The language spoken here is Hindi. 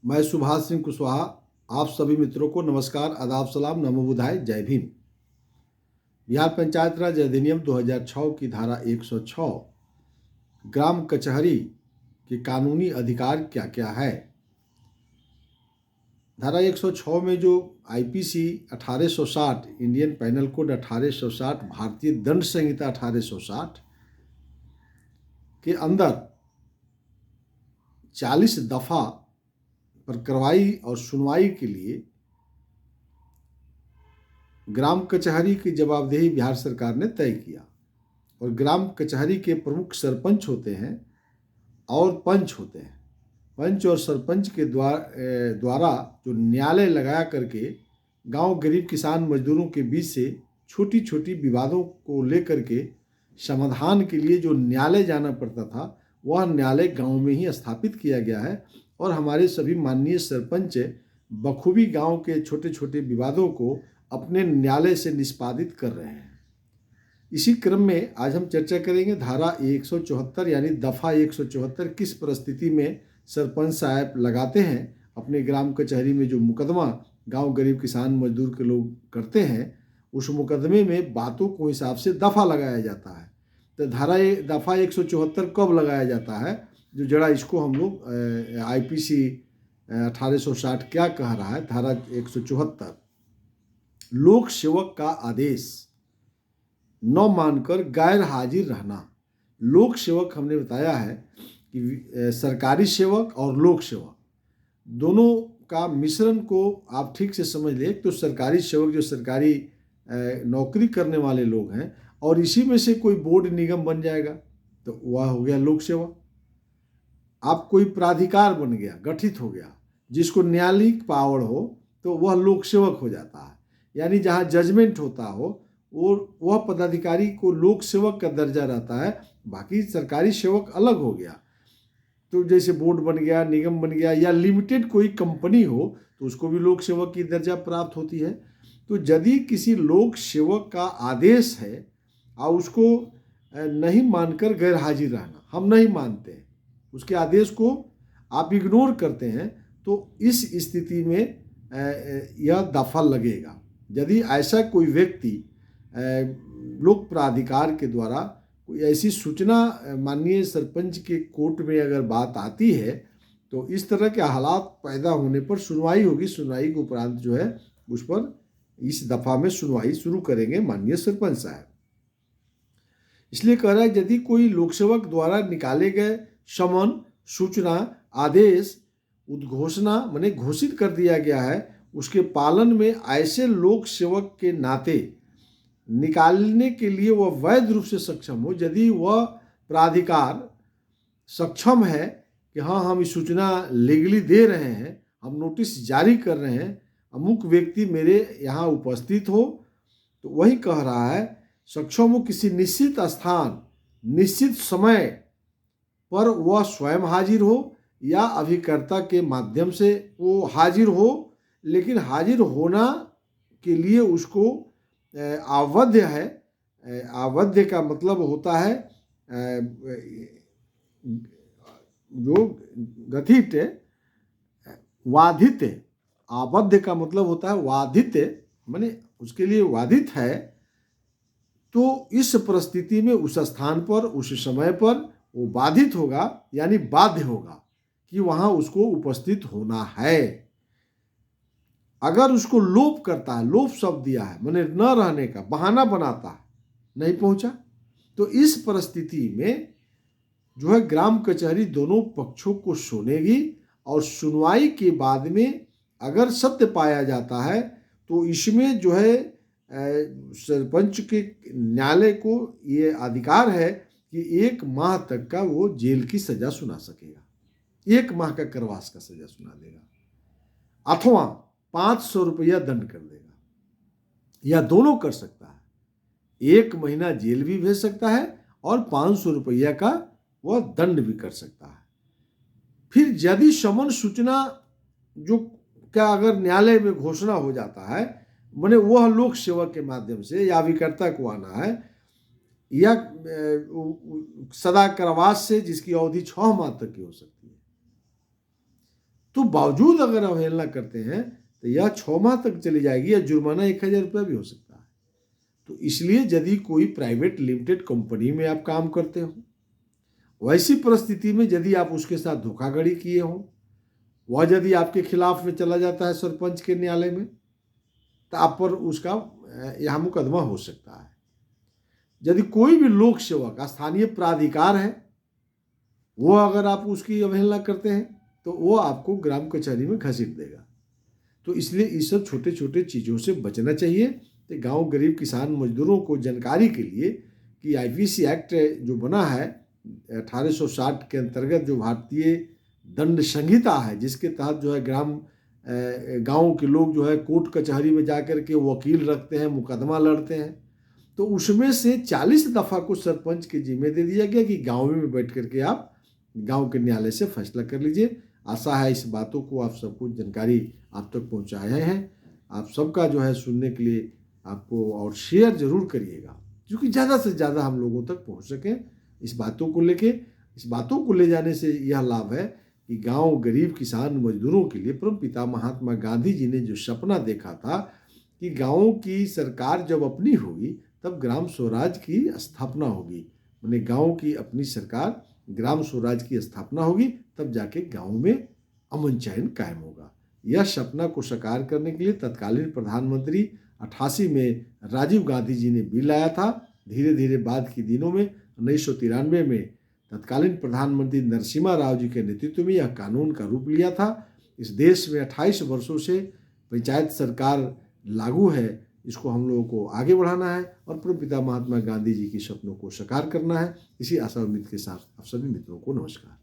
मैं सुभाष सिंह कुशवाहा आप सभी मित्रों को नमस्कार, आदाब, सलाम, नमो बुधाय, जय भीम। बिहार पंचायत राज अधिनियम 2006 की धारा 106 ग्राम कचहरी के कानूनी अधिकार क्या क्या है। धारा 106 में जो आईपीसी 1860, इंडियन पैनल कोड 1860, भारतीय दंड संहिता 1860 के अंदर 40 दफा पर कार्रवाई और सुनवाई के लिए ग्राम कचहरी की जवाबदेही बिहार सरकार ने तय किया। और ग्राम कचहरी के प्रमुख सरपंच होते हैं और पंच होते हैं। पंच और सरपंच के द्वारा जो न्यायालय लगाया करके गांव गरीब किसान मजदूरों के बीच से छोटी छोटी विवादों को लेकर के समाधान के लिए जो न्यायालय जाना पड़ता था, वह न्यायालय गांव में ही स्थापित किया गया है। और हमारे सभी माननीय सरपंच बखूबी गांव के छोटे छोटे विवादों को अपने न्यायालय से निष्पादित कर रहे हैं। इसी क्रम में आज हम चर्चा करेंगे धारा 174 यानी दफ़ा 174 किस परिस्थिति में सरपंच साहब लगाते हैं अपने ग्राम कचहरी में। जो मुकदमा गांव गरीब किसान मजदूर के लोग करते हैं, उस मुकदमे में बातों को हिसाब से दफ़ा लगाया जाता है। तो दफ़ा 174 कब लगाया जाता है, जो जरा इसको हम लोग आईपीसी 1860 क्या कह रहा है। धारा 174 लोक सेवक का आदेश न मानकर गैर हाजिर रहना। लोक सेवक हमने बताया है कि सरकारी सेवक और लोक सेवक दोनों का मिश्रण को आप ठीक से समझ लें तो सरकारी सेवक जो सरकारी नौकरी करने वाले लोग हैं और इसी में से कोई बोर्ड निगम बन जाएगा तो वह हो गया लोक सेवक। आप कोई प्राधिकार बन गया, गठित हो गया, जिसको न्यायालयिक पावर हो तो वह लोक सेवक हो जाता है। यानी जहाँ जजमेंट होता हो और वह पदाधिकारी को लोक सेवक का दर्जा रहता है, बाकी सरकारी सेवक अलग हो गया। तो जैसे बोर्ड बन गया, निगम बन गया या लिमिटेड कोई कंपनी हो तो उसको भी लोक सेवक की दर्जा प्राप्त होती है। तो यदि किसी लोक सेवक का आदेश है और उसको नहीं मानकर गैर हाजिर रहना, हम नहीं मानते हैं, उसके आदेश को आप इग्नोर करते हैं, तो इस स्थिति में यह दफा लगेगा। यदि ऐसा कोई व्यक्ति लोक प्राधिकार के द्वारा कोई ऐसी सूचना माननीय सरपंच के कोर्ट में अगर बात आती है तो इस तरह के हालात पैदा होने पर सुनवाई होगी। सुनवाई के उपरांत जो है उस पर इस दफ़ा में सुनवाई शुरू करेंगे माननीय सरपंच साहब। इसलिए कह रहा है यदि कोई लोकसेवक द्वारा निकाले गए समन, सूचना, आदेश, उद्घोषणा माने घोषित कर दिया गया है, उसके पालन में ऐसे लोक सेवक के नाते निकालने के लिए वह वैध रूप से सक्षम हो। यदि वह प्राधिकार सक्षम है कि हाँ हम इस सूचना लीगली दे रहे हैं, हम नोटिस जारी कर रहे हैं, अमुक व्यक्ति मेरे यहाँ उपस्थित हो, तो वही कह रहा है सक्षम हो किसी निश्चित स्थान, निश्चित समय पर वह स्वयं हाजिर हो या अभिकर्ता के माध्यम से वो हाजिर हो, लेकिन हाजिर होना के लिए उसको आवध्य है। आवध्य का मतलब होता है जो गठित, वाधित। आवध्य का मतलब होता है वाधित, माने उसके लिए वाधित है। तो इस परिस्थिति में उस स्थान पर उस समय पर वो बाधित होगा, यानी बाध्य होगा कि वहाँ उसको उपस्थित होना है। अगर उसको लोप करता है, लोप शब्द दिया है माने न रहने का बहाना बनाता है, नहीं पहुंचा, तो इस परिस्थिति में जो है ग्राम कचहरी दोनों पक्षों को सुनेगी और सुनवाई के बाद में अगर सत्य पाया जाता है तो इसमें जो है सरपंच के न्यायालय को ये अधिकार है कि 1 माह तक का वो जेल की सजा सुना सकेगा, 1 माह का कारावास का सजा सुना देगा, अथवा 500 रुपया दंड कर देगा, या दोनों कर सकता है। 1 महीना जेल भी भेज सकता है और 500 रुपया का वह दंड भी कर सकता है। फिर यदि समन, सूचना जो क्या अगर न्यायालय में घोषणा हो जाता है, माने वह लोक सेवक के माध्यम से या अभिकर्ता को आना है, या सदा कारावास से जिसकी अवधि 6 माह तक की हो सकती है, तो बावजूद अगर अवहेलना करते हैं तो यह 6 माह तक चली जाएगी या जुर्माना 1,000 रुपया भी हो सकता है। तो इसलिए यदि कोई प्राइवेट लिमिटेड कंपनी में आप काम करते हो, वैसी परिस्थिति में यदि आप उसके साथ धोखाधड़ी किए हो, वह यदि आपके खिलाफ में चला जाता है सरपंच के न्यायालय में, तो आप पर उसका यहाँ मुकदमा हो सकता है। यदि कोई भी लोक सेवक स्थानीय प्राधिकार है, वो अगर आप उसकी अवहेलना करते हैं तो वो आपको ग्राम कचहरी में घसीट देगा। तो इसलिए इस सब छोटे छोटे चीज़ों से बचना चाहिए। तो गांव गरीब किसान मजदूरों को जानकारी के लिए कि आईपीसी एक्ट जो बना है 1860 के अंतर्गत, जो भारतीय दंड संहिता है, जिसके तहत जो है गांव के लोग जो है कोर्ट कचहरी में जाकर के वकील रखते हैं, मुकदमा लड़ते हैं। तो उसमें से 40 दफ़ा को सरपंच के जिम्मे दे दिया गया कि गाँव में बैठ करके आप गांव के न्यायालय से फैसला कर लीजिए। आशा है इस बातों को आप सबको जानकारी आप तक पहुंचाए हैं। आप सबका जो है सुनने के लिए आपको और शेयर जरूर करिएगा, क्योंकि ज़्यादा से ज़्यादा हम लोगों तक पहुंच सकें इस बातों को लेके। इस बातों को ले जाने से यह लाभ है कि गांव गरीब किसान मजदूरों के लिए परमपिता महात्मा गांधी जी ने जो सपना देखा था कि गाँव की सरकार जब अपनी होगी तब ग्राम स्वराज की स्थापना होगी, माने गाँव की अपनी सरकार, ग्राम स्वराज की स्थापना होगी, तब जाके गांव में अमन चैन कायम होगा। यह सपना को साकार करने के लिए तत्कालीन प्रधानमंत्री 88 में राजीव गांधी जी ने बिल लाया था। धीरे धीरे बाद के दिनों में 1993 में तत्कालीन प्रधानमंत्री नरसिम्हा राव जी के नेतृत्व में यह कानून का रूप लिया था। इस देश में 28 वर्षों से पंचायत सरकार लागू है, इसको हम लोगों को आगे बढ़ाना है और परमपिता महात्मा गांधी जी के सपनों को साकार करना है। इसी आशा उम्मीद के साथ आप सभी मित्रों को नमस्कार।